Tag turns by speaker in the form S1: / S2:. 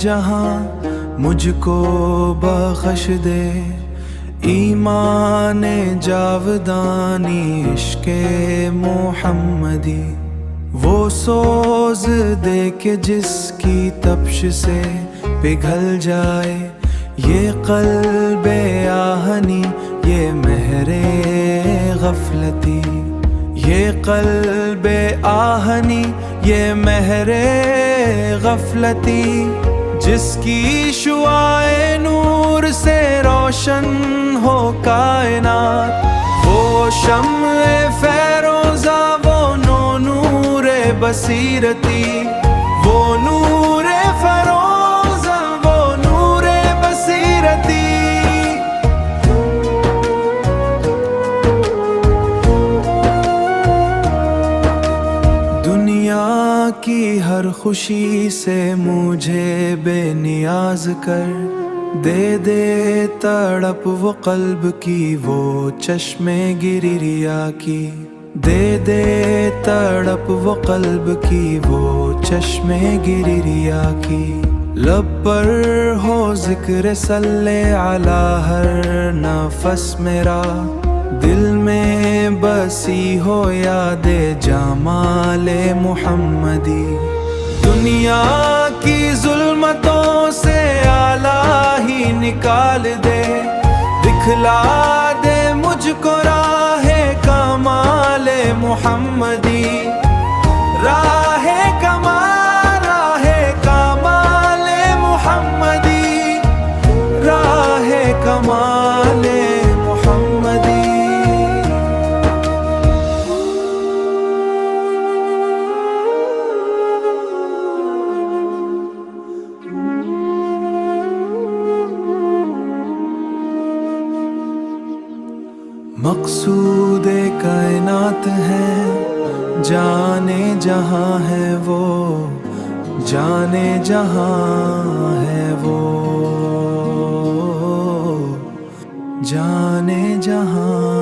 S1: جہاں مجھ کو بخش دے، ایمان جاودانی عشق محمدی، وہ سوز دے کہ جس کی تپش سے پگھل جائے یہ قلب آہنی، یہ مہر غفلتی، یہ قلب آہنی، یہ مہر غفلتی، جس کی شعاع نور سے روشن ہو کائنات، وہ شمع فیروزہ، وہ نور بصیرتی، وہ نور فیروزہ، وہ نور بصیرتی۔ دنیا کی ہر خوشی سے مجھے بے نیاز کر، دے دے تڑپ وہ قلب کی، وہ چشمے گری ریا کی، دے دے تڑپ وہ قلب کی، وہ چشمے گری ریا کی، لب پر ہو ذکر صلی علی ہر نفس میرا، دل میں بسی ہو یاد جمال محمدی، دنیا کی ظلمتوں سے اعلیٰ ہی نکال دے، دکھلا دے مجھ کو راہ کمال محمدی، راہ کمال، راہ کمال محمدی، راہ کمال محمدی۔ مقصود کائنات ہے، جانے جہاں ہے وہ، جانے جہاں ہے وہ، جانے جہاں